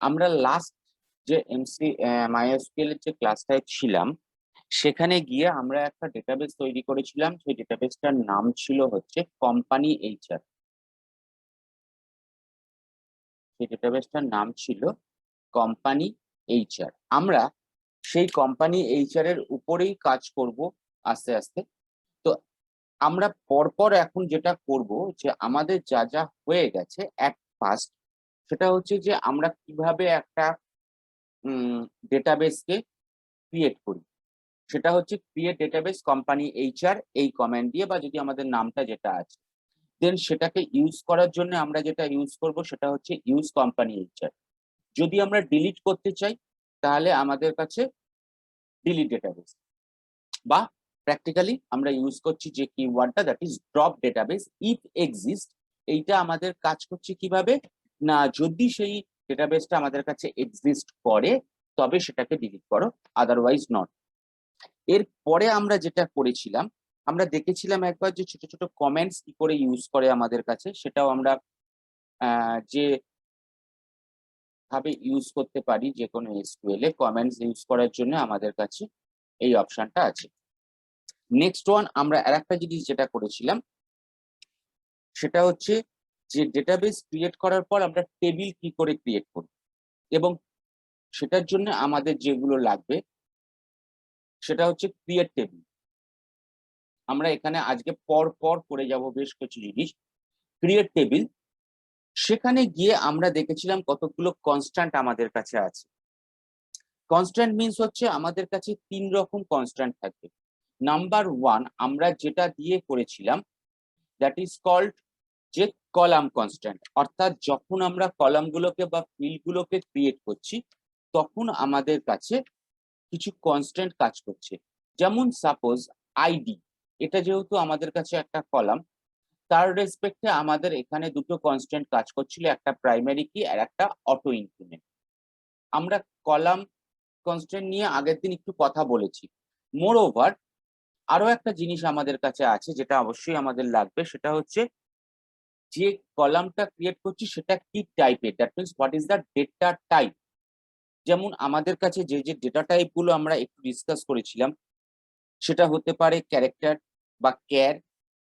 আমরা লাস্ট যে MySQL এর যে ক্লাসটায় ছিলাম, সেখানে গিয়ে আমরা একটা ডেটাবেস তৈরি করেছিলাম। সেই ডেটাবেসটার নাম ছিল হচ্ছে কোম্পানি HR। সেই ডেটাবেসটার নাম ছিল কোম্পানি HR। আমরা সেই কোম্পানি HR এর উপরেই কাজ করব আস্তে আস্তে। তো আমরা পরপর এখন যেটা করব, যে আমাদের যা যা হয়ে গেছে এক ফার্স্ট, সেটা হচ্ছে যে আমরা কিভাবে একটা ডেটাবেসকে ক্রিয়েট করি। সেটা হচ্ছে ক্রিয়েট ডেটাবেস কোম্পানি HR এই কমান্ড দিয়ে, বা যদি আমাদের নামটা যেটা আছে, দেন সেটাকে ইউজ করার জন্য আমরা যেটা ইউজ করব সেটা হচ্ছে ইউজ কোম্পানি HR। যদি আমরা ডিলিট করতে চাই তাহলে আমাদের কাছে ডিলিট ডেটাবেস, বা প্র্যাকটিক্যালি আমরা ইউজ করছি যে কিওয়ার্ডটা, that is drop database if exist. এইটা আমাদের কাজ করছে কিভাবে না, যদি সেই ডেটাবেসটা আমাদের কাছে এক্সিস্ট করে তবে সেটাকে ডিলিট করো, আদারওয়াইজ নট। এরপরে আমরা যেটা করেছিলাম, আমরা দেখেছিলাম একবার যে ছোট ছোট কমেন্টস কি করে ইউজ করে আমাদের কাছে, সেটাও আমরা যে ভাবে ইউজ করতে পারি যে কোনো এসকিউএল এ কমেন্টস ইউজ করার জন্য আমাদের কাছে এই অপশনটা আছে। নেক্সট ওয়ান, আমরা আরেকটা জিনিস যেটা করেছিলাম সেটা হচ্ছে যে ডেটাবেস ক্রিয়েট করার পর আমরা টেবিল কি করে ক্রিয়েট করব, এবং সেটার জন্য আমাদের যেগুলো লাগবে সেটা হচ্ছে ক্রিয়েট টেবিল। আমরা এখানে আজকে পর পর করে যাব বেশ কিছু জিনিস। ক্রিয়েট টেবিল, সেখানে গিয়ে আমরা দেখেছিলাম কতগুলো কনস্ট্যান্ট আমাদের কাছে আছে। কনস্ট্যান্ট মিন্স হচ্ছে আমাদের কাছে 3 রকম কনস্ট্যান্ট থাকবে। নাম্বার 1 আমরা যেটা দিয়ে করেছিলাম, দ্যাট ইজ কল্ড যে কলাম কনস্ট্যান্ট। অর্থাৎ যখন আমরা কলামগুলোকে বা ফিল্ডগুলোকে ক্রিয়েট করছি তখন আমাদের কাছে কিছু কনস্ট্যান্ট কাজ করছে। যেমন সাপোজ আইডি, এটা যেহেতু আমাদের কাছে একটা কলাম, তার রেসপেক্টে আমাদের এখানে দুটো কনস্ট্যান্ট কাজ করছিল, একটা প্রাইমারি কি আর একটা অটো ইনক্রিমেন্ট। আমরা কলাম কনস্ট্যান্ট নিয়ে আগের দিন একটু কথা বলেছি। মোর ওভার আরো একটা জিনিস আমাদের কাছে আছে যেটা অবশ্যই আমাদের লাগবে, সেটা হচ্ছে যে কলামটা ক্রিয়েট করছি সেটা কি টাইপের, that means what is the data type. যেমন আমাদের কাছে যে যে ডেটা টাইপ গুলো আমরা একটু ডিসকাস করেছিলাম, সেটা হতে পারে ক্যারেক্টার বা ক্যার,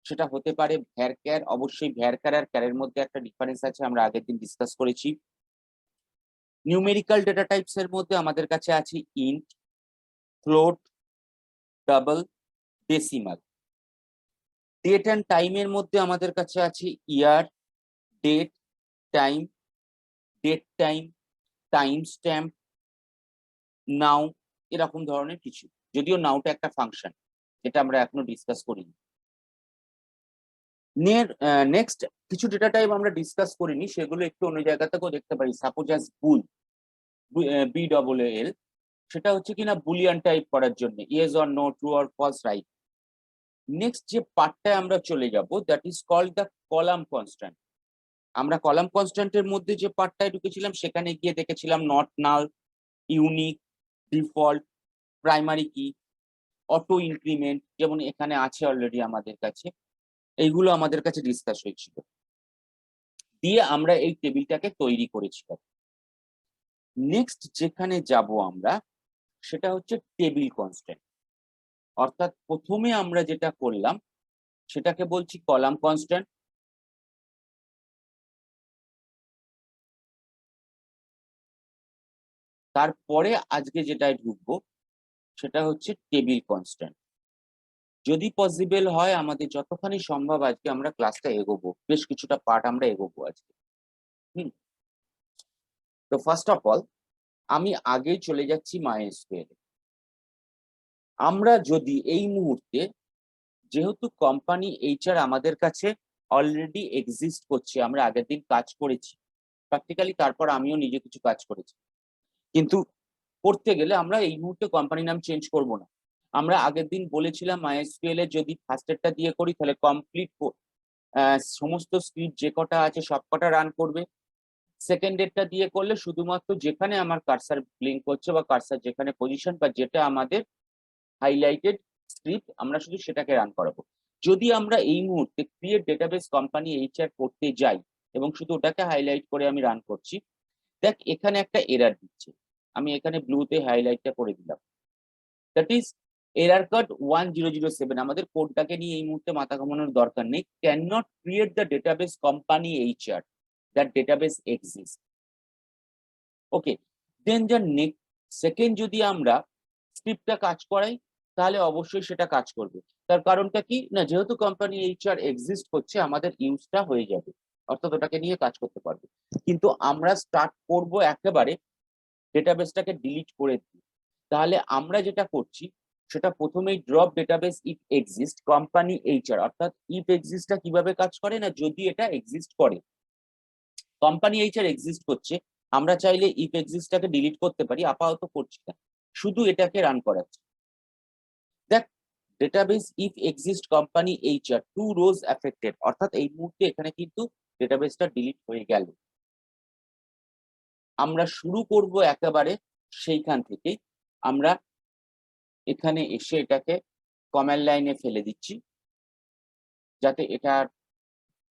সেটা হতে পারে ভ্যারক্যার। অবশ্যই ভ্যারক্যার আর ক্যারের মধ্যে একটা ডিফারেন্স আছে, আমরা আগের দিন ডিসকাস করেছি। নিউমেরিক্যাল ডেটা টাইপস এর মধ্যে আমাদের কাছে আছে int, float, double, decimal. Date and টাইমের মধ্যে আমাদের কাছে আছে year, date, time, date time, time stamp, now, এরকম ধরনের কিছু। যদিও নাওটা একটা ফাংশন, যেটা আমরা এখনো ডিসকাস করিনি। নেক্সট কিছু ডেটা টাইপ আমরা ডিসকাস করিনি, সেগুলো একটু অন্য জায়গা থেকেও দেখতে পারি। সাপোজ অ্যাজ বুল, BAAL, সেটা হচ্ছে কিনা বুলিয়ান টাইপ করার জন্য, yes or no, true or false, right. Next যে পার্টটায় আমরা চলে যাব, that is called the column constant. আমরা কলাম কনস্ট্যান্টের মধ্যে যে পার্টটায় ঢুকেছিলাম সেখানে গিয়ে দেখেছিলাম not, null, unique, default, primary key, auto increment, যেমন এখানে আছে অলরেডি আমাদের কাছে। এইগুলো আমাদের কাছে ডিসকাস হয়েছিল, দিয়ে আমরা এই টেবিলটাকে তৈরি করেছিলাম। নেক্সট যেখানে যাব আমরা, সেটা হচ্ছে টেবিল কনস্ট্যান্ট। অর্থাৎ প্রথমে আমরা যেটা করলাম সেটাকে বলছি কলাম কনস্ট্যান্ট। তারপরে আজকে যেটায় ঢুকবো সেটা হচ্ছে টেবিল কনস্ট্যান্ট। যদি পসিবল হয় আমাদের যতখানি সম্ভব আজকে আমরা ক্লাসটা এগোবো, বেশ কিছুটা পার্ট আমরা এগোবো আজকে। তো ফার্স্ট অফ অল আমি আগেই চলে যাচ্ছি MySQL এ। আমরা যদি এই মুহূর্তে, যেহেতু কোম্পানি HR আমাদের কাছে অলরেডি এক্সিস্ট করছে, আমরা আগের দিন কাজ করেছি প্র্যাকটিক্যালি, তারপর আমিও নিজে কিছু কাজ করেছি, কিন্তু করতে গেলে আমরা এই মুহূর্তে কোম্পানি নাম চেঞ্জ করব না। আমরা আগের দিন বলেছিলাম MySQL এর যদি ফার্স্টেরটা দিয়ে করি তাহলে কমপ্লিট সমস্ত স্ক্রিপ্ট যে কটা আছে সব কটা রান করবে। সেকেন্ডেরটা দিয়ে করলে শুধুমাত্র যেখানে আমার কার্সার ব্লিঙ্ক করছে বা কার্সার যেখানে পজিশন বা যেটা আমাদের হাইলাইটেড স্ক্রিপ্ট, আমরা শুধু সেটাকে রান করাবো। যদি আমরা এই মুহূর্তে ক্রিয়েট ডেটাবেস কোম্পানি HR করতে যাই এবং শুধু ওটাকে হাইলাইট করে আমি রান করছি, দেখ এখানে একটা এরার দিচ্ছে, আমি এখানে ব্লুতে হাইলাইটটা করে দিলাম, দ্যাট ইজ এরার কোড 1007। আমাদের কোডটাকে নিয়ে এই মুহূর্তে মাথা ঘামানোর দরকার নেই। Can not create the database company HR, that database exist. Okay, then যা নেক্সট সেকেন্ড যদি আমরা স্ক্রিপ্টটা কাজ করাই তাহলে অবশ্যই সেটা কাজ করবে। তার কারণটা কি না, যেহেতু কোম্পানি এইচআর এক্সিস্ট করছে আমাদের ইউজটা হয়ে যাবে, অর্থাৎ ওটাকে নিয়ে কাজ করতে পারবে। কিন্তু আমরা স্টার্ট করব একেবারে ডেটাবেসটাকে ডিলিট করে দিয়ে। তাহলে আমরা যেটা করছি সেটা প্রথমেই drop database if exist company HR, অর্থাৎ ইফ এক্সিস্টটা কিভাবে কাজ করে না, যদি এটা এক্সিস্ট করে, কোম্পানি এইচআর এক্সিস্ট করছে, আমরা চাইলে ইফ এক্সিস্টটাকে ডিলিট করতে পারি, আপাতত করছি না, শুধু এটাকে রান করাচ্ছি। দেখ database if exist company HR two rows affected, অর্থাৎ এই মুহূর্তে এখানে কিন্তু ডেটাবেসটা ডিলিট হয়ে গেল। আমরা শুরু করব একেবারে সেইখান থেকেই। আমরা এখানে এসে এটাকে কমান্ড লাইনে ফেলে দিচ্ছি, যাতে এটা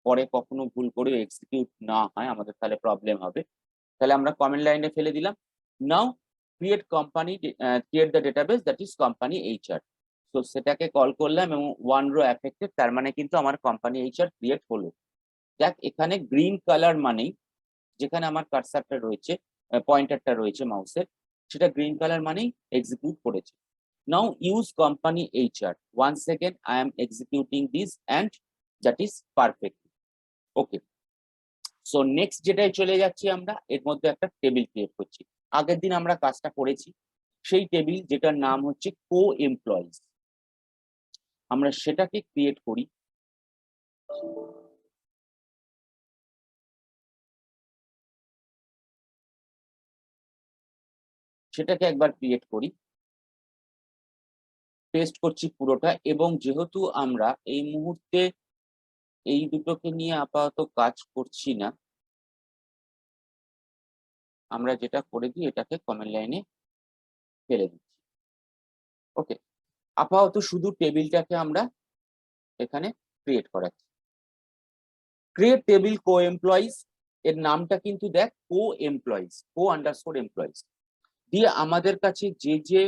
পরে কখনো ভুল করে এক্সিকিউট না হয়, আমাদের তাহলে প্রবলেম হবে। তাহলে আমরা কমেন্ট লাইনে ফেলে দিলাম, now create company, create the database that is company HR. তো সেটাকে কল করলাম এবং ওয়ান রো অ্যাফেক্টেড, তার মানে কিন্তু আমার কোম্পানি এইচআর ক্রিয়েট হলো। দেখ এখানে গ্রিন কালার মানেই, যেখানে আমার কার্সারটা রয়েছে, পয়েন্টারটা রয়েছে মাউসের, সেটা গ্রিন কালার মানেই এক্সিকিউট করেছে। Now use company HR, once second I am executing this and that is perfect. Okay, so next যেটাই চলে যাচ্ছি, আমরা এর মধ্যে একটা টেবিল ক্রিয়েট করছি। আগের দিন আমরা কাজটা করেছি, সেই টেবিল যেটার নাম হচ্ছে কো এমপ্লয়িজ, আমরা সেটাকে ক্রিয়েট করি। সেটাকে একবার ক্রিয়েট করি, পেস্ট করছি পুরোটা। এবং যেহেতু আমরা এই মুহূর্তে এই দুটোকে নিয়ে আপাতত কাজ করছি না, আমরা যেটা করে দিই এটাকে কমেন্ট লাইনে ফেলে দিচ্ছি। ওকে, আপাতত শুধু টেবিলটাকে আমরা এখানে ক্রিয়েট করাচ্ছি। ক্রিয়েট টেবিল কো এমপ্লয়িজ, এর নামটা কিন্তু দেখ কো এমপ্লয়িজ, কো আন্ডারস্কোর এমপ্লয়িজ দিয়ে আমাদের কাছে যে যে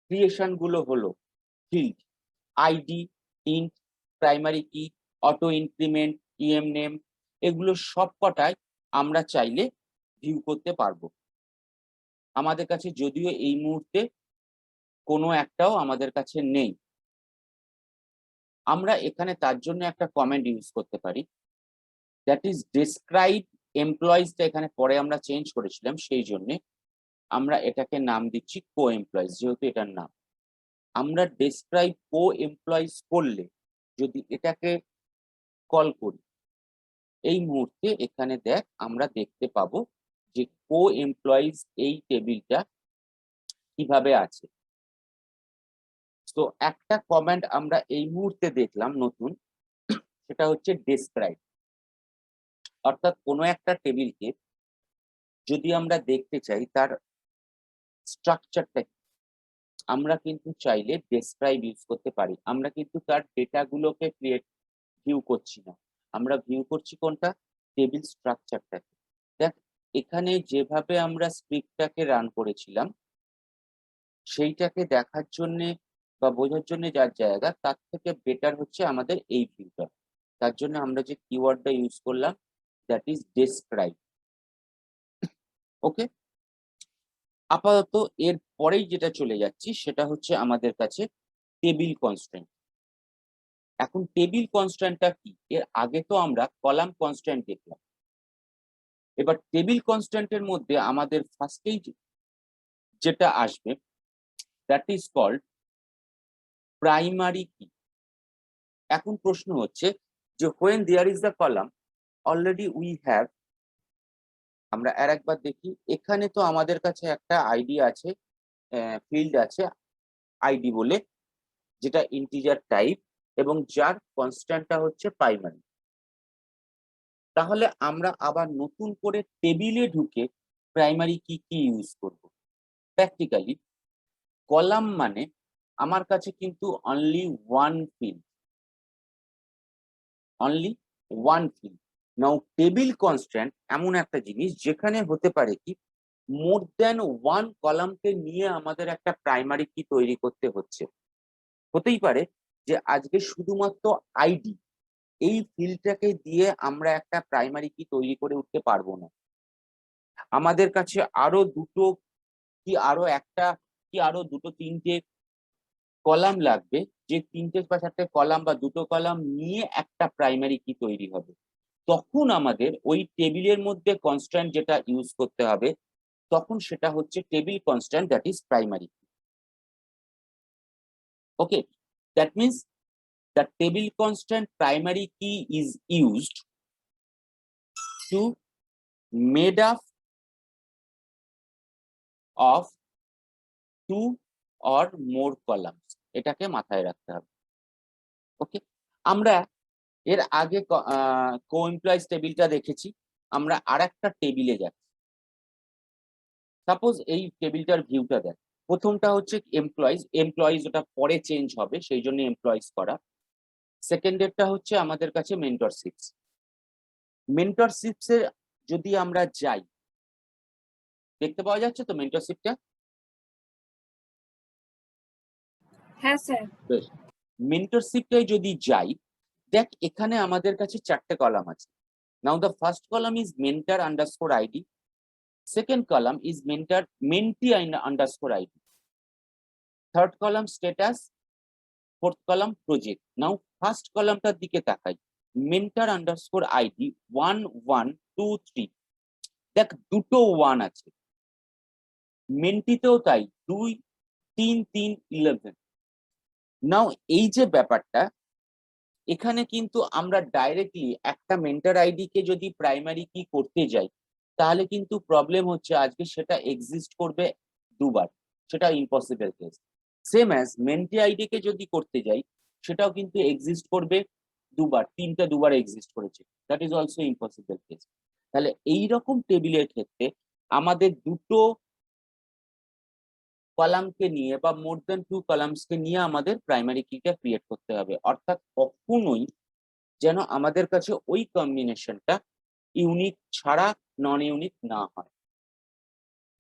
ক্রিয়েশন গুলো হলো, field ID, int, primary key, auto increment, EM name, এগুলো সবকটাই আমরা চাইলে ভিউ করতে পারবো। আমাদের কাছে যদিও এই মুহূর্তে কোনো একটাও আমাদের কাছে নেই, আমরা এখানে তার জন্য একটা কমেন্ট ইউজ করতে পারি, দ্যাট ইজ ডেসক্রাইব এমপ্লয়িজটা এখানে পরে আমরা চেঞ্জ করেছিলাম, সেই জন্য আমরা এটাকে নাম দিচ্ছি কো এমপ্লয়িজ, যেহেতু এটার নাম। আমরা ডেসক্রাইব কো এমপ্লয়িজ করলে যদি এটাকে কল করি, এই মুহূর্তে এখানে দেখ আমরা দেখতে পাবো যে কো এমপ্লয়িজ এই টেবিলটা কিভাবে আছে। তো একটা কমেন্ট আমরা এই মুহূর্তে দেখলাম নতুন, সেটা হচ্ছে ডেসক্রাইব, অর্থাৎ কোনো একটা টেবিলকে যদি আমরা দেখতে চাই তার স্ট্রাকচারটা, আমরা কিন্তু চাইলে ডেসক্রাইব ইউজ করতে পারি। আমরা কিন্তু তার ডেটাগুলোকে ক্রিয়েট ভিউ করছি না, আমরা ভিউ করছি কোনটা, টেবিল স্ট্রাকচারটাকে। দেখ এখানে যেভাবে আমরা স্ক্রিপ্টটাকে রান করেছিলাম সেইটাকে দেখার জন্য বা বোঝার জন্য যার জায়গা, তার থেকে বেটার হচ্ছে আমাদের এই ভিউটা। তার জন্য আমরা যে কিওয়ার্ডটা ইউজ করলাম, দ্যাট ইজ ডেসক্রাইব। ওকে, আপাতত এর পরেই যেটা চলে যাচ্ছি সেটা হচ্ছে আমাদের কাছে টেবিল কনস্ট্যান্ট। এখন টেবিল কনস্ট্যান্টটা কি, এর আগে তো আমরা কলাম কনস্ট্যান্ট দেখলাম, এবার টেবিল কনস্ট্যান্টের মধ্যে আমাদের ফার্স্টেই যেটা আসবে দ্যাট ইজ কল্ড প্রাইমারি কি। এখন প্রশ্ন হচ্ছে যে when there is the column already we have, আমরা আর একবার দেখি, এখানে তো আমাদের কাছে একটা আইডি আছে, ফিল্ড আছে আইডি বলে, যেটা ইন্টিজার টাইপ এবং যার কনস্ট্যান্টটা হচ্ছে প্রাইমারি। তাহলে আমরা আবার নতুন করে টেবিলে ঢুকে প্রাইমারি কি কি ইউজ করব। প্র্যাকটিক্যালি কলাম মানে আমার কাছে কিন্তু only one field, only one field. Now table constant এমন একটা জিনিস যেখানে হতে পারে কি মোর দ্যান ওয়ান কলামকে নিয়ে আমাদের একটা প্রাইমারি কি তৈরি করতে হচ্ছে। হতেই পারে যে আজকে শুধুমাত্র আইডি এই ফিল্ডটাকে দিয়ে আমরা একটা প্রাইমারি কি তৈরি করে উঠতে পারবো না। আমাদের কাছে আরো দুটো কি আরো একটা কি আরো দুটো তিনটে কলাম লাগবে, যে তিনটে বা চারটে কলাম বা দুটো কলাম নিয়ে একটা প্রাইমারি কি তৈরি হবে। তখন আমাদের ওই টেবিলের মধ্যে কনস্ট্যান্ট যেটা ইউজ করতে হবে, তখন সেটা হচ্ছে table constant, that is primary. Okay, that means the table constant primary key is used to made up of two or more columns, এটাকে মাথায় রাখতে হবে। ওকে, আমরা এর আগে কো-এমপ্লয়িজ টেবিলটা দেখেছি, আমরা আরেকটা টেবিলে যাচ্ছি। সাপোজ এই টেবিলটার ভিউটা দেখ, প্রথমটা হচ্ছে এমপ্লয়িজ ওটা পরে চেঞ্জ হবে সেই জন্য এমপ্লয়িজ করা। সেকেন্ডেরটা হচ্ছে আমাদের কাছে মেন্টরশিপস। মেন্টরশিপসে যদি আমরা যাই, দেখতে পাওয়া যাচ্ছে তো মেন্টরশিপটা? হ্যাঁ স্যার। বেশ, মেন্টরশিপটাই যদি যাই, দেখ এখানে আমাদের কাছে চারটে কলাম আছে। Now the first column is mentor underscore ID, second column is mentee underscore ID, third column status, fourth column project. Now first কলামটার দিকে তাকাই, মেন্টর আন্ডারস্কোর আইডি 1 1 2 3, দেখ দুটো 1 আছে, মেন্টিতেও তাই 2 3 3 11। নাও এই যে ব্যাপারটা, এখানে কিন্তু আমরা ডাইরেক্টলি একটা মেন্টর আইডি কে যদি প্রাইমারি কি করতে যাই, তাহলে কিন্তু প্রবলেম হচ্ছে আজকে সেটা এক্সিস্ট করবে দুবার, সেটা impossible case. Same as mentee ID কে যদি করতে যাই, সেটাও কিন্তু এক্সিস্ট করবে দুবার, তিনটা দুবার এক্সিস্ট করেছে, that is also impossible case. তাহলে এইরকম টেবিলের ক্ষেত্রে আমাদের দুটো কলামকে নিয়ে বা মোর দেন টু কলামসকে নিয়ে আমাদের প্রাইমারি কিটা ক্রিয়েট করতে হবে। অর্থাৎ কখনোই যেন আমাদের কাছে ওই কম্বিনেশনটা ইউনিক ছাড়া নন ইউনিক না হয়।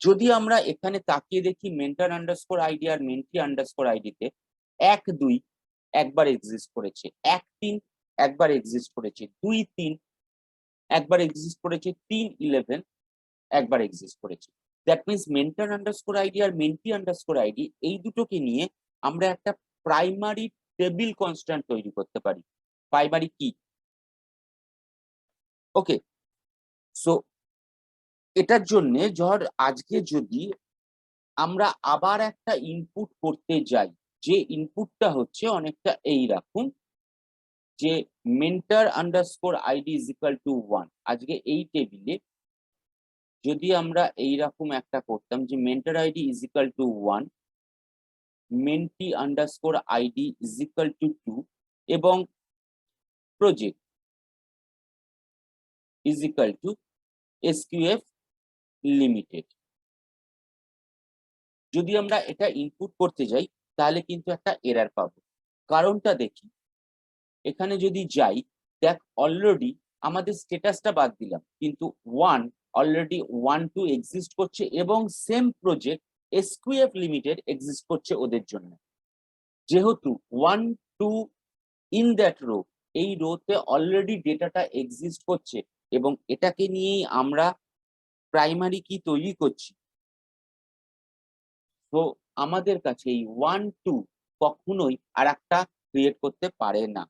যদি আমরা এখানে তাকিয়ে দেখি মেন্টর আন্ডারস্কোর আইডি আর মেন্টি আন্ডারস্কোর আইডিতে 1 2 একবার এক্সিস্ট করেছে, 1 3 একবার এক্সিস্ট করেছে, 2 3 একবার এক্সিস্ট করেছে, 3 11 একবার এক্সিস্ট করেছে। That means mentor underscore ID আর মেন্টি আন্ডারস্কোর আইডি এই দুটোকে নিয়ে আমরা একটা প্রাইমারি টেবিল কনস্ট্যান্ট তৈরি করতে পারি, প্রাইমারি কি। ওকে, সো এটার জন্য ধর আজকে যদি আমরা আবার একটা ইনপুট করতে যাই, যে ইনপুটটা হচ্ছে অনেকটা এই রাখুন, যে mentor underscore ID is equal to 1। আজকে এই টেবিলে যদি আমরা এইরকম একটা করতাম যে mentor ID is equal to 1, mentee underscore ID is equal to 2 এবং project is equal to SQF limited. যদি আমরা এটা ইনপুট করতে যাই তাহলে কিন্তু একটা এরর পাবো। কারণটা দেখি, এখানে যদি যাই, দেখ অলরেডি আমাদের স্ট্যাটাসটা বাদ দিলাম, কিন্তু 1 অলরেডি 1 2 এক্সিস্ট করছে এবং সেম প্রজেক্ট এসকিউএফ লিমিটেড এক্সিস্ট করছে ওদের জন্য। যেহেতু 1 2 ইন দ্যাট রো, এই রোতে অলরেডি ডেটাটা এক্সিস্ট করছে এবং এটাকে নিয়েই আমরা প্রাইমারি কি তৈরি করছি, তো আমাদের কাছে এই 1 2 কখনোই আর একটা ক্রিয়েট করতে পারে না।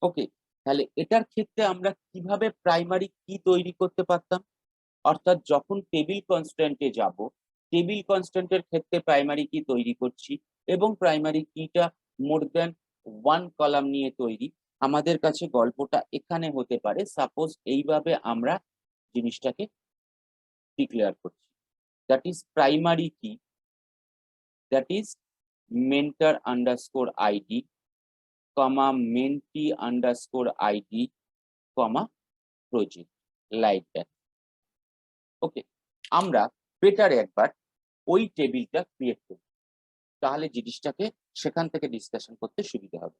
ওকে, তাহলে এটার ক্ষেত্রে আমরা কিভাবে প্রাইমারি কি তৈরি করতে পারতাম, অর্থাৎ যখন টেবিল কনস্ট্যান্টে যাব, টেবিল কনস্ট্যান্টের ক্ষেত্রে প্রাইমারি কি তৈরি করছি এবং প্রাইমারি কিটা মোর দেন 1 কলাম নিয়ে তৈরি। আমাদের কাছে গল্পটা এখানে হতে পারে, সাপোজ এইভাবে আমরা জিনিসটাকে ডিক্লেয়ার করছি, that is primary key, that is mentor underscore ID comma mentee underscore ID comma project, like that. Okay, আমরা বেটার একবার ওই টেবিলটা ক্রিয়েট করি, তাহলে জিনিসটাকে সেখান থেকে ডিসকাশন করতে সুবিধা হবে।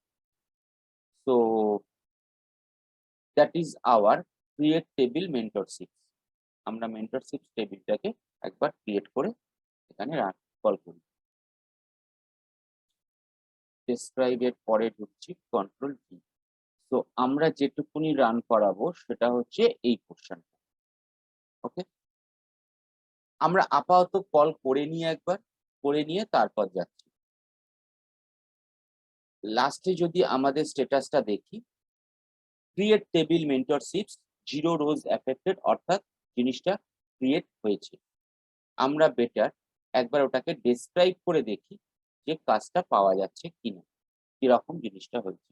তো that is our create table mentorship. আমরা মেন্টরশিপ টেবিলটাকে একবার ক্রিয়েট করে এখানে কল করি। ডেসক্রাইব এর পরে ঢুকছি, কন্ট্রোল ভি। তো আমরা যেটুকুনি রান করাবো সেটা হচ্ছে এই পোর্শনটা। ওকে, আমরা আপাতত কল করে নিয়ে একবার করে নিয়ে তারপর যাচ্ছি। লাস্টে যদি আমাদের স্ট্যাটাসটা দেখি, ক্রিয়েট টেবিল মেন্টরশিপস 0 রোজ এফেক্টেড, অর্থাৎ জিনিসটা ক্রিয়েট হয়েছে। আমরা বেটার একবার ওটাকে ডেসক্রাইব করে দেখি যে কাজটা পাওয়া যাচ্ছে কিনা, কিরকম জিনিসটা হয়েছে।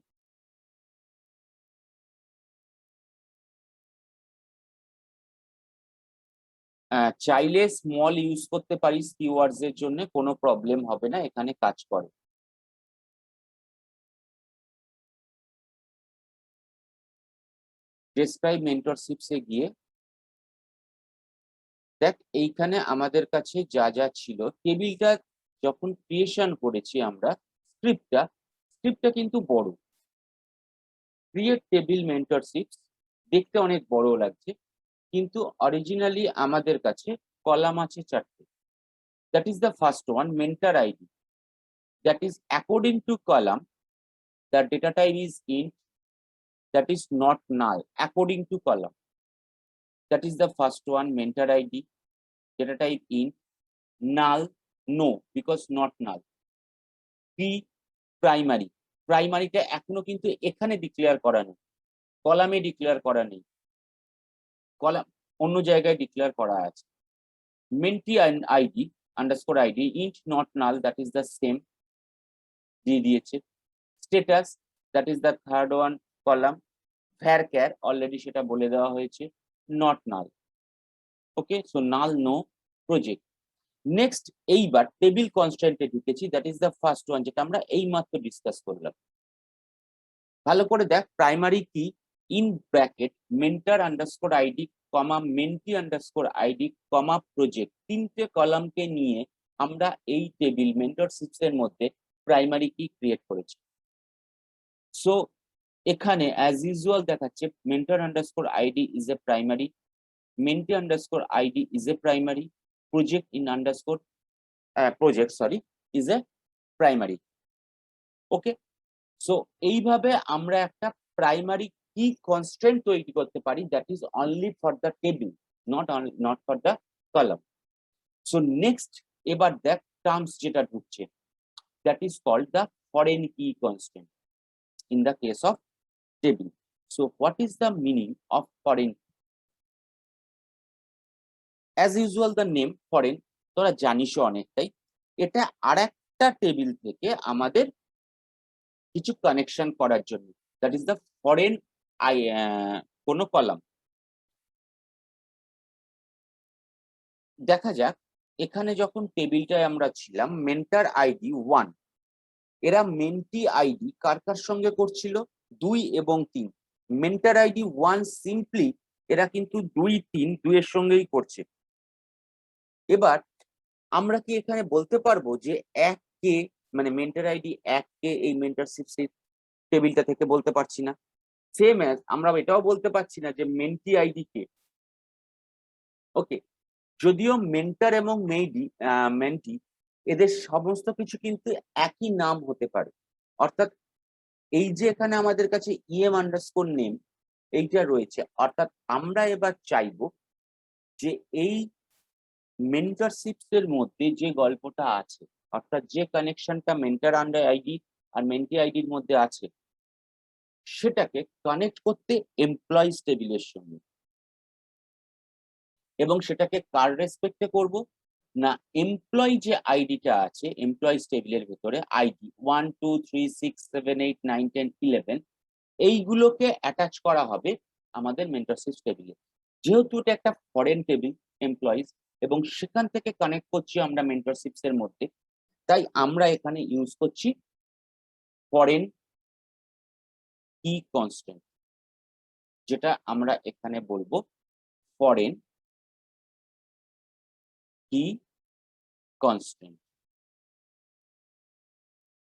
চাইলে স্মল ইউজ করতে পারিস কিওয়ার্ডস এর জন্য, কোনো প্রবলেম হবে না, এখানে কাজ করে। ডেসক্রাইব মেন্টরশিপস এ গিয়ে দেখ, এইখানে আমাদের কাছে যা যা ছিল, টেবিলটা যখন ক্রিয়েশন করেছি আমরা, স্ক্রিপ্টটা কিন্তু বড়। ক্রিয়েট টেবিল মেন্টরশিপস দেখতে অনেক বড় লাগছে, কিন্তু অরিজিনালি আমাদের কাছে কলাম আছে 4টে। That is the first one, mentor ID. That is according to column, the data type is int, that is not null according to column. That is the first one, mentor id. Data type int, null no because not null. p primary, প্রাইমারিটা এখনো কিন্তু এখানে declare করা নেই, কলামে declare করা নেই, column অন্য জায়গায় ডিক্লেয়ার করা আছে। Mentee ID underscore ID int not null, that is the same দিয়ে দিয়েছে। Status, that is the third one column, varchar already সেটা বলে দেওয়া হয়েছে, not null. Okay, so null no project. Next এইবার টেবিল কনস্ট্যান্টে ঢুকেছি, that is the first one, যেটা আমরা এইমাত্র ডিসকাস করলাম। ভালো করে দেখ, primary key in bracket mentor underscore ID comma mentee underscore ID comma project, 3টে কলামকে নিয়ে আমরা এই টেবিল মেন্টরশিপস এর মধ্যে প্রাইমারি কি ক্রিয়েট করেছি। সো এখানে অ্যাজ ইউজুয়াল দেখাচ্ছে mentor underscore ID is a primary, mentee underscore id is a primary, project in underscore project is a primary. Okay, so এইভাবে আমরা একটা প্রাইমারি কি কনস্ট্যান্ট তৈরি করতে পারি, that is only for the table, not for the column. So next এবার দেখ terms যেটা ঢুকছে, that is called the foreign key constant in the case of table. So what is the meaning of foreign? As usual the name foreign, তোরা জানিসও অনেকটাই, এটা আর একটা table থেকে আমাদের কিছু কানেকশন করার জন্য, দ্যাট ইজ দ্য ফরেন কোনো কলাম। দেখা যাক, এখানে যখন টেবিলটায় আমরা ছিলাম, মেন্টার আইডি 1, এরা মেন্টি আইডি কার কার সঙ্গে করছিল, 2 এবং 3। মেন্টার আইডি 1 সিম্পলি এরা কিন্তু 2 3 2 এর সঙ্গেই করছে। এবার আমরা কি এখানে বলতে পারবো যে 1 কে, মানে মেন্টর আইডি 1 কে এই মেন্টরশিপ টেবিলটা থেকে বলতে পারছি না। সেম অ্যাজ আমরা এটাও বলতে পারছি না যে মেন্টি আইডি কে। ওকে, যদিও মেন্টর এবং মেন্টি এদের সমস্ত কিছু কিন্তু একই নাম হতে পারে, অর্থাৎ এই যে এখানে আমাদের কাছে ইএম আন্ডারস্কোর নেম এইটা রয়েছে, অর্থাৎ আমরা এবার চাইবো যে এই মেন্টরশিপস এর মধ্যে যে গল্পটা আছে, অর্থাৎ যে কানেকশনটা মেন্টর আন্ডার আইডি আর মেন্টি আইডির মধ্যে আছে, সেটাকে কানেক্ট করতে এমপ্লয়িজ টেবিলের সঙ্গে, এবং সেটাকে কার রেসপেক্টে করব না, এমপ্লয়ি যে আইডিটা আছে এমপ্লয়িজ টেবিলের ভেতরে, আইডি 1 2 3 6 7 8 9 10 11, এইগুলোকে অ্যাটাচ করা হবে আমাদের মেন্টরশিপ টেবিলে। যেহেতু এটা একটা ফরেন টেবিল এমপ্লয়িজ, এবং সেখান থেকে কানেক্ট করছি আমরা মেন্টরশিপস এর মধ্যে, তাই আমরা এখানে ইউজ করছি ফরেন কি কনস্ট্যান্ট, যেটা আমরা এখানে বলবো foreign key constant.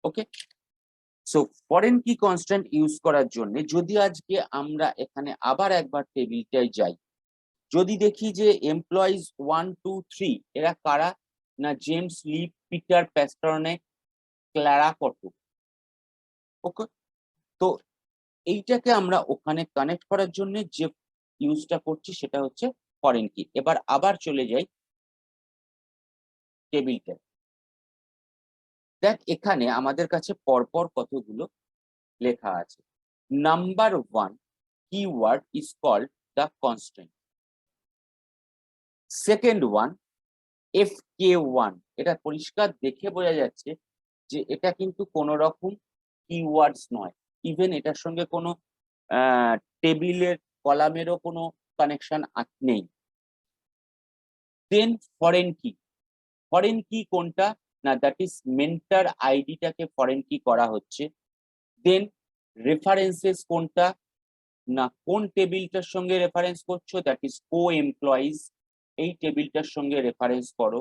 Okay, so foreign key constant use করার জন্য যদি আজকে আমরা এখানে আবার একবার টেবিলটায় যাই, যদি দেখি যে এমপ্লয়িজ 1 2 3 এরা কারা, না জেমস লি, পিটার প্যাস্টারনেক, ক্লারা কটো। ওকে, তো এইটাকে আমরা ওখানে কানেক্ট করার জন্য যে ইউজটা করছি সেটা হচ্ছে ফরেন কি। এবার আবার চলে যাই টেবিলটা। দেখ এখানে আমাদের কাছে পরপর কতগুলো লেখা আছে। Number 1 keyword is called the constant. Second one fk1, এটা পরিষ্কার দেখে বোঝা যাচ্ছে যে এটা কিন্তু কোনো রকম কিওয়ার্ডস নয়, ইভেন এটার সঙ্গে কোনো টেবিলের কলামেরও কোনো কানেকশন নেই। দেন ফরেন কি, ফরেন কি কোনটা, না দ্যাট ইজ মেন্টার আইডিটাকে ফরেন কি করা হচ্ছে। দেন রেফারেন্সেস কোনটা, না কোন টেবিলটার সঙ্গে রেফারেন্স করছো, দ্যাট ইজ কো এমপ্লয়িজ, এই টেবিলটার সঙ্গে রেফারেন্স করো।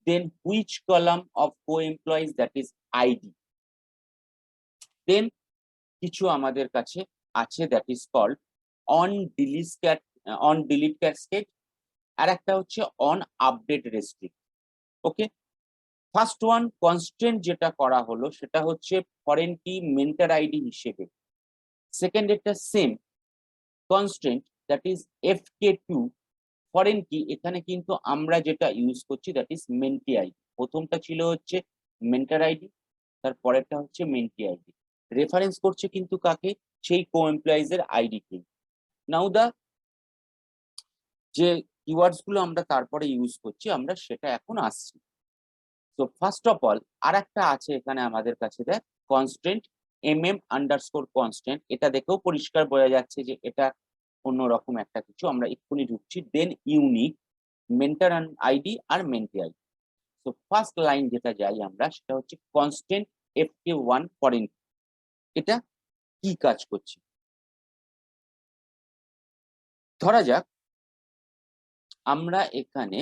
Then which column of co employees, that is ID. Then কিছু আমাদের কাছে আছে that is called on delete cascade, আর একটা হচ্ছে on update restrict. Okay, first one constant যেটা করা হলো সেটা হচ্ছে ফরেন কি মেন্টার আইডি হিসেবে। সেকেন্ড একটা same constant that is fk2 foreign key, এখানে কিন্তু আমরা যেটা ইউজ করছি দ্যাট ইজ মেন্টি আইডি। প্রথমটা ছিল হচ্ছে মেন্টার আইডি, তার পরেরটা হচ্ছে মেন্টি আইডি। রেফারেন্স করছে কিন্তু কাকে, সেই কো এমপ্লয়িজ এর আইডি কে। নাও দা যে কিওয়ার্ডস গুলো আমরা তারপরে ইউজ করছি আমরা সেটা এখন আসছি। তো ফার্স্ট অফ অল আর একটা আছে এখানে আমাদের কাছে, দেখ কনস্ট্যান্ট আন্ডারস্কোর কনস্ট্যান্ট, এটা দেখেও পরিষ্কার বোঝা যাচ্ছে যে এটা অন্যরকম একটা কিছু, আমরা এক্ষুনি ঢুকছি। দেন ইউনিক, মেন্টার আইডি আর মেন্টি আইডি। তো ফার্স্ট লাইন যেটা যাই আমরা সেটা হচ্ছে কনস্ট্যান্ট fk1 ফরেন, এটা কি কাজ করছে। ধরা যাক আমরা এখানে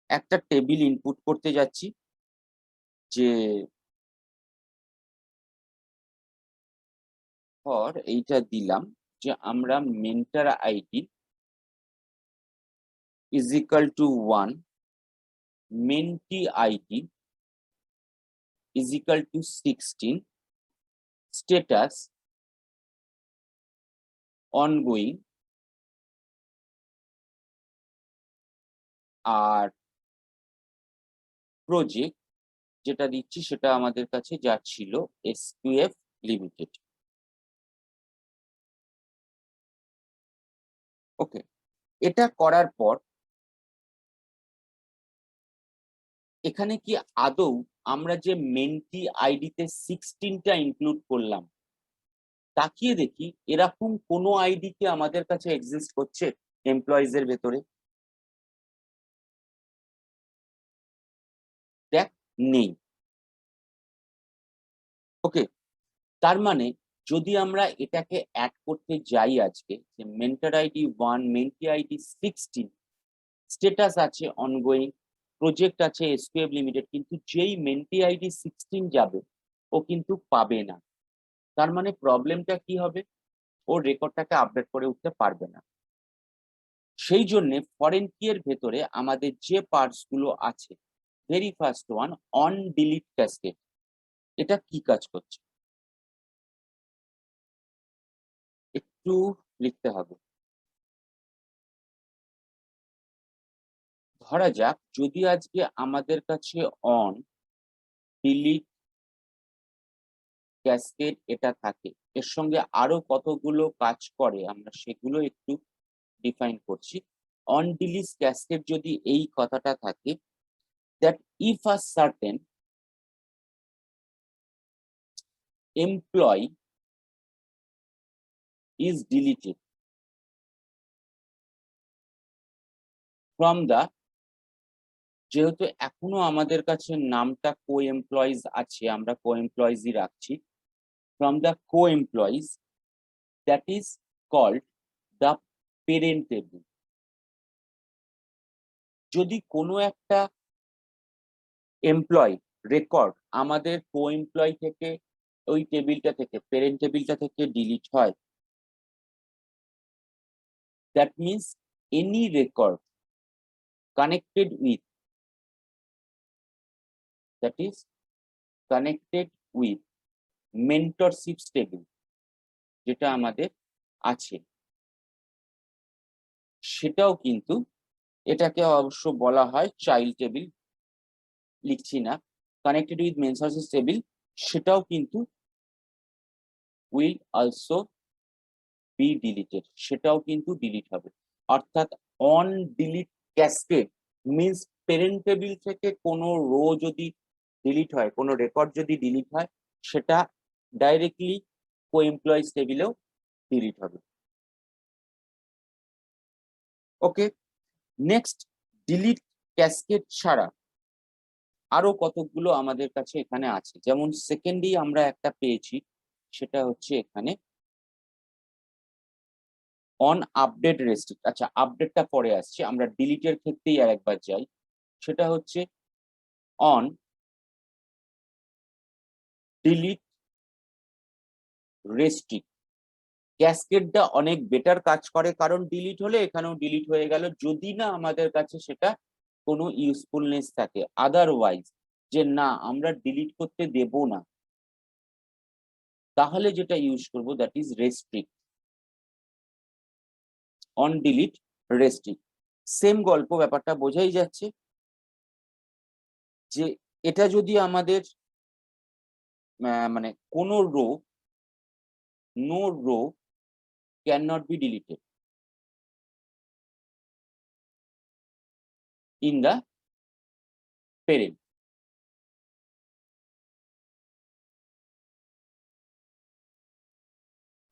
একটা টেবিল ইনপুট করতে যাচ্ছি, যে ধর এইটা দিলাম যে আমরা mentor ID is equal to 1, mentee ID is equal to 16, status ongoing, আর প্রজেক্ট যেটা দিচ্ছি সেটা আমাদের কাছে যা ছিল SQF লিমিটেড। ওকে, এটা করার পর এখানে কি আদৌ আমরা যে মেন্টি আইডিতে 16টা ইনক্লুড করলাম, তাকিয়ে দেখি এরকম কোনো আইডি কি আমাদের কাছে এক্সিস্ট করছে এমপ্লয়িজ এর ভেতরে, দেখ নেই। ওকে, তার মানে যদি আমরা এটাকে অ্যাড করতে যাই আজকে, যে mentor ID 1, mentee ID 16, status আছে অনগোয়িং, প্রজেক্ট আছে এসকিউএফ লিমিটেড, কিন্তু যেই মেন্টি আইডি 16 যাবে ও কিন্তু পাবে না। তার মানে প্রবলেমটা কি হবে, ওর রেকর্ডটাকে আপডেট করে উঠতে পারবে না। সেই জন্য ফরেন কি এর ভেতরে আমাদের যে পার্টস গুলো আছে, very first one on delete cascade, এটা কি কাজ করছে একটু লিখতে হবে। ধরা যাক যদি আজকে আমাদের কাছে অন ডিলিট ক্যাসকেড এটা থাকে, এর সঙ্গে আরো কতগুলো কাজ করে আমরা সেগুলো একটু ডিফাইন করছি। অন ডিলিট ক্যাসকেড যদি এই কথাটা থাকে, that if a certain employee is deleted from the, যেহেতু এখনো আমাদের কাছে নামটা কো এমপ্লয়িজ আছে, আমরা কো এমপ্লয়িজই রাখছি, from the co employees that is called the parent table। যদি কোনো একটা এমপ্লয় রেকর্ড আমাদের কো এমপ্লয় থেকে ওই টেবিলটা থেকে প্যারেন্ট টেবিলটা থেকে ডিলিট হয়, that means any record connected with, that is connected with mentorship table যেটা আমাদের আছে, সেটাও কিন্তু, এটাকে অবশ্য বলা হয় চাইল্ড টেবিল, লিখছি না, কানেক্টেড উইথ মেন্টরশিপ টেবিল, সেটাও কিন্তু উইল অলসো বি ডিলিটেড, সেটাও কিন্তু ডিলিট হবে। অর্থাৎ on delete cascade means parent table থেকে কোনো রো যদি ডিলিট হয়, কোনো রেকর্ড যদি ডিলিট হয়, সেটা ডাইরেক্টলি কো এমপ্লয়িজ টেবিলেও ডিলিট হবে। ওকে, নেক্সট, ডিলিট ক্যাসকেড ছাড়া আরো কতগুলো আমাদের কাছে এখানে আছে। যেমন সেকেন্ডলি আমরা একটা পেয়েছি, সেটা হচ্ছে এখানে অন আপডেট রেস্ট্রিক্ট। আচ্ছা, আপডেটটা পরে আসছে, আমরা ডিলিটের ক্ষেত্রেই আর একবার যাই। সেটা হচ্ছে অন ডিলিট রেস্ট্রিক্ট। ক্যাসকেডটা অনেক বেটার কাজ করে, কারণ ডিলিট হলে এখানেও ডিলিট হয়ে গেল, যদি না আমাদের কাছে সেটা কোনো ইউজফুলনেস থাকে। আদারওয়াইজ যে না আমরা ডিলিট করতে দেব না, তাহলে যেটা ইউজ করব that is restrict, on delete restrict. Same গল্প, ব্যাপারটা বোঝাই যাচ্ছে যে এটা যদি আমাদের মানে কোনো row, no row can not be deleted in the parent.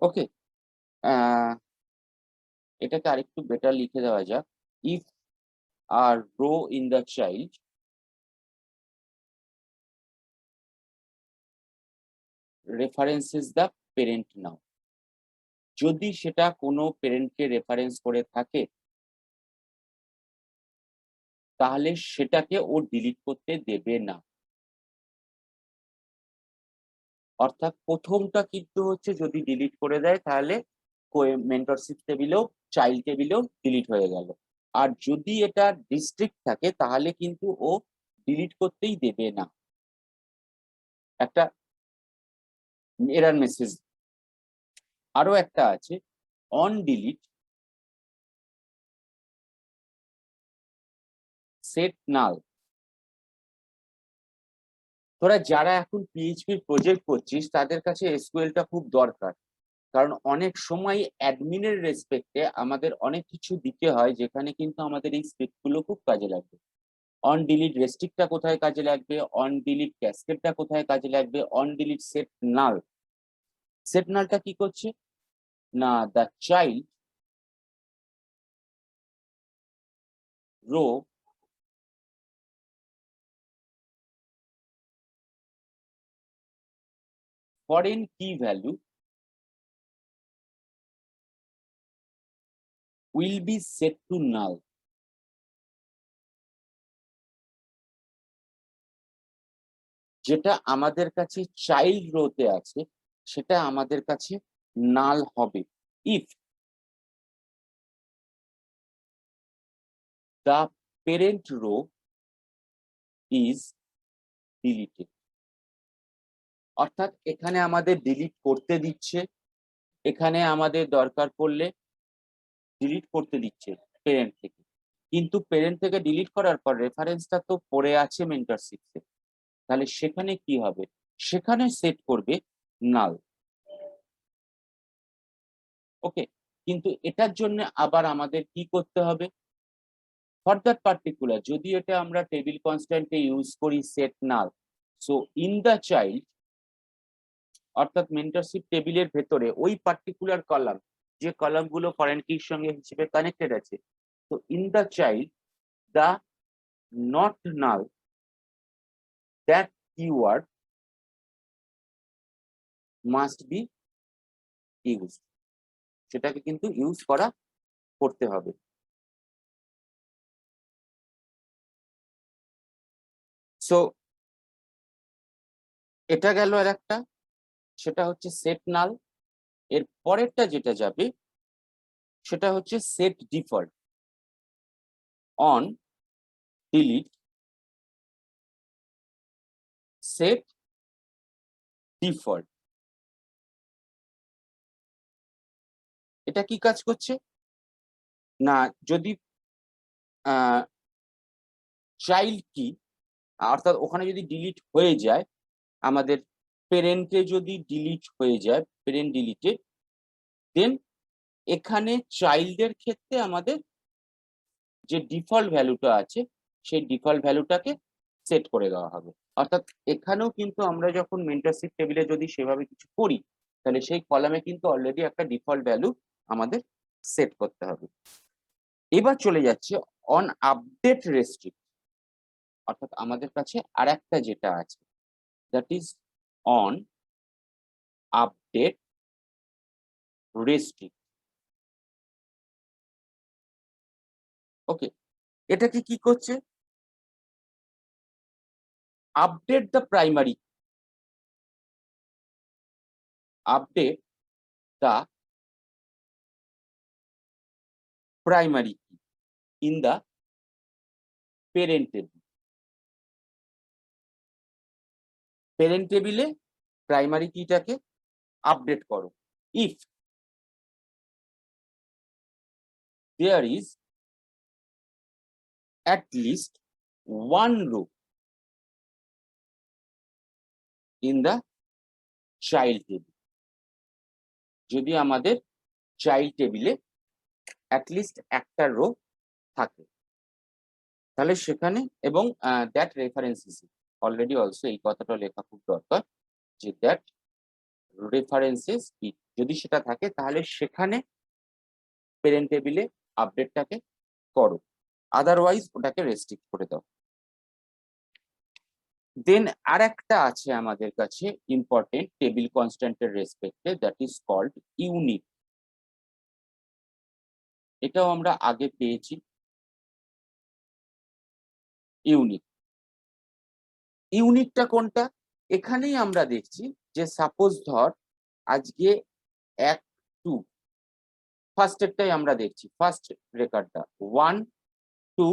Okay, এটাকে আরেকটু বেটার লিখে দেওয়া যাক, if a row in the child references the parent now. যদি সেটা কোনো প্যারেন্টকে রেফারেন্স করে থাকে, তাহলে সেটাকে ও ডিলিট করতে দেবে না। অর্থাৎ প্রথমটা কিন্তু হচ্ছে যদি ডিলিট করে দেয়, তাহলে মেন্টরশিপ টেবিলেও চাইল্ড টেবিলেও ডিলিট হয়ে গেল। আর যদি এটা ডিস্ট্রিক্ট থাকে, তাহলে কিন্তু ও ডিলিট করতেই দেবে না, একটা এরর মেসেজ। আরো একটা আছে, অন ডিলিট সেট নাল। তোরা যারা এখন পিএইচপি প্রজেক্ট করছিস, তাদের কাছে এসকিউএলটা খুব দরকার, কারণ অনেক সময় অ্যাডমিনের রেসপেক্টে আমাদের অনেক কিছু দিতে হয়, যেখানে কিন্তু আমাদের এই স্ক্রিপ্ট গুলো খুব কাজে লাগবে। অন ডিলিট রেস্ট্রিক্টটা কোথায় কাজে লাগবে, অন ডিলিট ক্যাসকেডটা কোথায় কাজে লাগবে, on delete set null. Set নালটা কি করছে না, the child row foreign key value will be set to null. যেটা আমাদের কাছে চাইল্ড রোতে আছে, সেটা আমাদের কাছে নাল হবে if the parent row is deleted. অর্থাৎ এখানে আমাদের ডিলিট করতে দিচ্ছে, এখানে আমাদের দরকার পড়লে ডিলিট করতে দিচ্ছে প্যারেন্ট থেকে, কিন্তু প্যারেন্ট থেকে ডিলিট করার পর রেফারেন্সটা তো পড়ে আছে মেন্টরশিপে, তাহলে সেখানে কি হবে, সেখানে সেট করবে নাল। ওকে, কিন্তু এটার জন্য আবার আমাদের কি করতে হবে, ফর দ্যাট পার্টিকুলার, যদি এটা আমরা টেবিল কনস্ট্যান্টে ইউজ করি set null, so in the child, অর্থাৎ মেন্টরশিপ টেবিলের ভেতরে ওই পার্টিকুলার কলাম, যে কলাম গুলো ফরেন কির সঙ্গে হিসেবে কানেক্টেড আছে, তো in the child the not null that keyword must be use, সেটাকে কিন্তু ইউজ করতে হবে। সো এটা গেল আর একটা। সেটা হচ্ছে সেট নাল। এর পরেরটা যেটা যাবে সেটা হচ্ছে set default. On, delete, set default. এটা কি কাজ করছে না, যদি চাইল্ড কি, অর্থাৎ ওখানে যদি ডিলিট হয়ে যায়, আমাদের পেরেন্টে যদি ডিলিট হয়ে যায়, পেরেন্ট ডিলিটেড, দেন এখানে চাইল্ডের ক্ষেত্রে আমাদের যে ডিফল্ট ভ্যালুটা আছে সেই ডিফল্ট ভ্যালুটাকে সেট করে দেওয়া হবে। অর্থাৎ এখানেও কিন্তু আমরা যখন মেন্টরশিপ টেবিলে যদি সেভাবে কিছু করি, তাহলে সেই কলামে কিন্তু অলরেডি একটা ডিফল্ট ভ্যালু আমাদের সেট করতে হবে। এবার চলে যাচ্ছে অন আপডেট রেস্ট্রিক্ট। অর্থাৎ আমাদের কাছে আরেকটা যেটা আছে, that is on update restrict. Okay, এটা কি করছে? Update the primary, update the primary key in the parent table. Parent টেবিলে প্রাইমারি কিটাকে আপডেট করো if there is at least one row in the child table। যদি আমাদের child টেবিলে at least একটা রো থাকে, তাহলে সেখানে, এবং দ্যাট রেফারেন্সেস, অলরেডি অলসো এই কথাটা লেখা খুব দরকার, যে দ্যাট রেফারেন্সেস যদি সেটা থাকে তাহলে সেখানে পেরেন্ট টেবিলে আপডেটটাকে করো, আদারওয়াইজ ওটাকে রেস্ট্রিক্ট করে দাও। দেন আর একটা আছে আমাদের কাছে ইম্পর্টেন্ট টেবিল কনস্ট্যান্টের রেসপেক্টে, দ্যাট ইজ কল্ড ইউনিক। এটাও আমরা আগে পেয়েছি। ইউনিক, ইউনিকটা কোনটা? এখানেই আমরা দেখছি যে সাপোজ ধর আজকে 1 2, ফার্স্টেরটাই আমরা দেখছি, ফার্স্ট রেকর্ডটা 1 2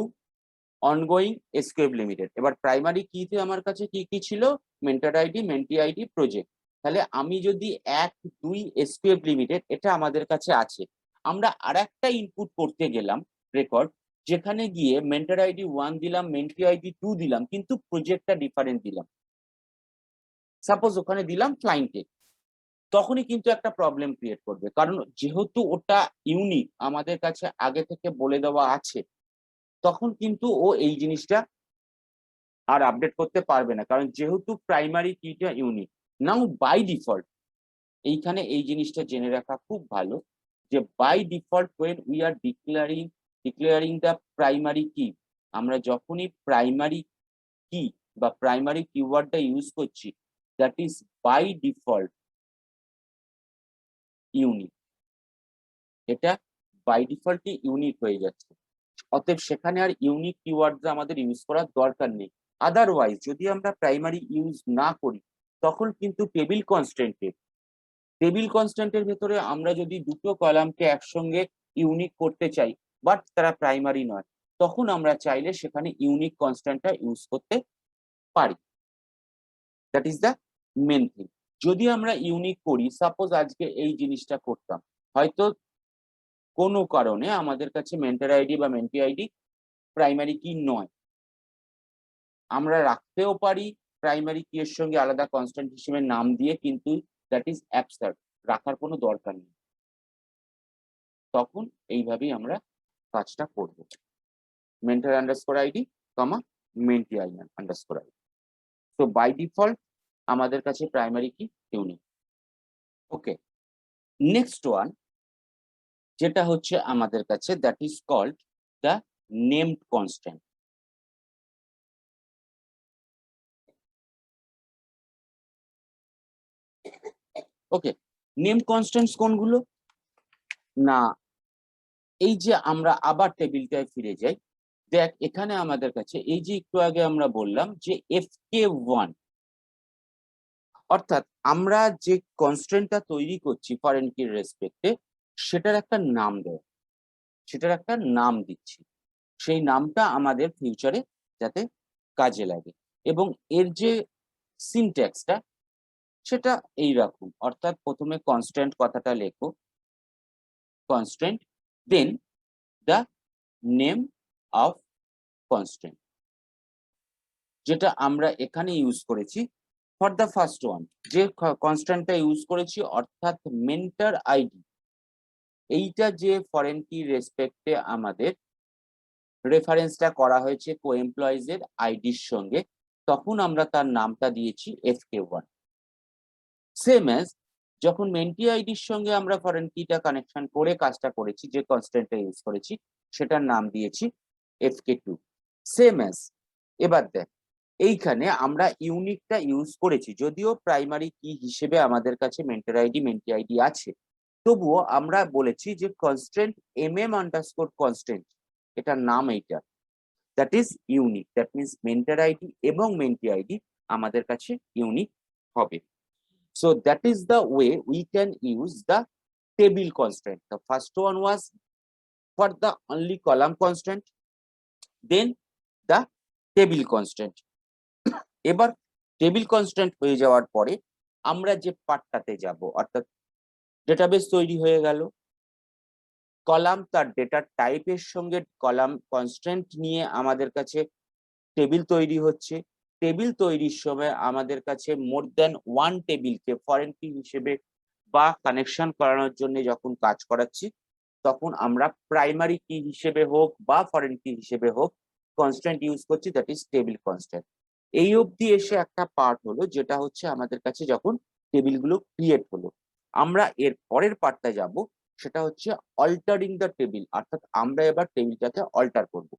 অনগোয়িং এসকিউএল লিমিটেড। এবার প্রাইমারি কিতে আমার কাছে কি কি ছিল? Mentor ID, mentee ID, project. তাহলে আমি যদি 1 2 এসকিউএল লিমিটেড এটা আমাদের কাছে আছে, আমরা আরেকটা ইনপুট করতে গেলাম রেকর্ড, যেখানে গিয়ে মেন্টর আইডি 1 দিলাম, মেন্টি আইডি 2 দিলাম, কিন্তু প্রজেক্টটা ডিফারেন্ট দিলাম। সাপোজ ওখানে দিলাম ক্লায়েন্টে, তখনই কিন্তু একটা প্রবলেম ক্রিয়েট করবে, কারণ যেহেতু ওটা ইউনিক আমাদের কাছে আগে থেকে বলে দেওয়া আছে, তখন কিন্তু ও এই জিনিসটা আর আপডেট করতে পারবে না, কারণ যেহেতু প্রাইমারি কিটা ইউনিক। নাও বাই ডিফল্ট, এইখানে এই জিনিসটা জেনে রাখা খুব ভালো যে by default when we are declaring the primary key, আমরা যখনই প্রাইমারি কি বা প্রাইমারি কিওয়ার্ডটা ইউজ করছি, that is by default unique. এটা বাই ডিফল্টই ইউনিক হয়ে যাচ্ছে, অতএব সেখানে আর ইউনিক কিওয়ার্ডটা আমাদের ইউজ করার দরকার নেই। আদারওয়াইজ যদি আমরা প্রাইমারি ইউজ না করি, তখন কিন্তু টেবিল কনস্ট্যান্টের ভেতরে আমরা যদি দুটো কলামকে একসঙ্গে ইউনিক করতে চাই, বাট তারা প্রাইমারি নয়, তখন আমরা চাইলে সেখানে ইউনিক কনস্ট্যান্টটা ইউজ করতে পারি। That is the main thing. যদি আমরা ইউনিক করি, সাপোজ আজকে এই জিনিসটা করতাম, হয়তো কোনো কারণে আমাদের কাছে মেন্টর আইডি বা মেন্টি আইডি প্রাইমারি কি নয়, আমরা রাখতেও পারি প্রাইমারি কি এর সঙ্গে আলাদা কনস্ট্যান্ট হিসেবে নাম দিয়ে, কিন্তু দ্যাট ইজ অ্যাবসার্ড, রাখার কোনো দরকার নেই। তখন এইভাবেই আমরা কাজটা করব, mentor underscore ID comma mentee underscore ID. তো বাই ডিফল্ট আমাদের কাছে প্রাইমারি কি ইউনিক। ওকে, নেক্সট ওয়ান যেটা হচ্ছে আমাদের কাছে, that is called the named constant. Okay, name constants কোনগুলো? না, এই যে আমরা আবার টেবিলটায় ফিরে যাই, দেখ এখানে আমাদের কাছে এই যে একটু আগে আমরা বললাম যে fk1, অর্থাৎ আমরা যে কনস্ট্রেন্টটা তৈরি করছি ফরেন কির রেসপেক্টে সেটার একটা নাম দেয়, সেটার একটা নাম দিচ্ছি, সেই নামটা আমাদের ফিউচারে যাতে কাজে লাগে। এবং এর যে সিনট্যাক্সটা সেটা এইরকম, অর্থাৎ প্রথমে কনস্ট্যান্ট কথাটা লেখো, constant, then the name of constant, যেটা আমরা এখানে ইউজ করেছি ফর দ্য ফার্স্ট ওয়ান, যে কনস্ট্যান্টটা ইউজ করেছি অর্থাৎ মেন্টর আইডি, এইটা যে ফরেন কি রেসপেক্টে আমাদের রেফারেন্সটা করা হয়েছে কো এমপ্লয়িজ এর আইডির সঙ্গে, তখন আমরা তার নামটা দিয়েছি fk1। সেম অ্যাজ যখন মেন্টি আইডির সঙ্গে আমরা ফরেন কিটা কানেকশন করে কাজটা করেছি, যে কনস্ট্যান্টটা ইউজ করেছি সেটার নাম দিয়েছি fk2। সেম অ্যাজ এবার দেখ, এইখানে আমরা ইউনিকটা ইউজ করেছি, যদিও প্রাইমারি কি হিসেবে আমাদের কাছে মেন্টর আইডি মেন্টি আইডি আছে, তবুও আমরা বলেছি যে কনস্ট্যান্ট mm_constant, এটার নাম এইটা, that is unique, that means mentor ID এবং মেন্টি আইডি আমাদের কাছে ইউনিক হবে। So that is the way we can use the table constant. The first one was for the only column constant, then the table constant. এবার table constant হয়ে যাওয়ার পরে আমরা যে পার্টটাতে যাব, অর্থাৎ ডেটাবেস তৈরি হয়ে গেল, কলাম তার ডেটার টাইপের সঙ্গে কলাম কনস্ট্যান্ট নিয়ে আমাদের কাছে টেবিল তৈরি হচ্ছে, টেবিল তৈরির সময় আমাদের কাছে মোর দ্যান ওয়ান টেবিলকে ফরেন কি হিসেবে বা কানেকশন করানোর জন্য যখন কাজ করাচ্ছি, তখন আমরা প্রাইমারি কি হিসেবে হোক বা ফরেন কি হিসেবে হোক কনস্ট্যান্ট ইউজ করছি, দ্যাট ইজ টেবিল কনস্ট্যান্ট। এই অবধি এসে একটা পার্ট হলো যেটা হচ্ছে আমাদের কাছে যখন টেবিলগুলো ক্রিয়েট হলো, আমরা এর পরের পার্টটা যাব, সেটা হচ্ছে অল্টারিং দ্য টেবিল, অর্থাৎ আমরা এবার টেবিলটাকে অল্টার করব।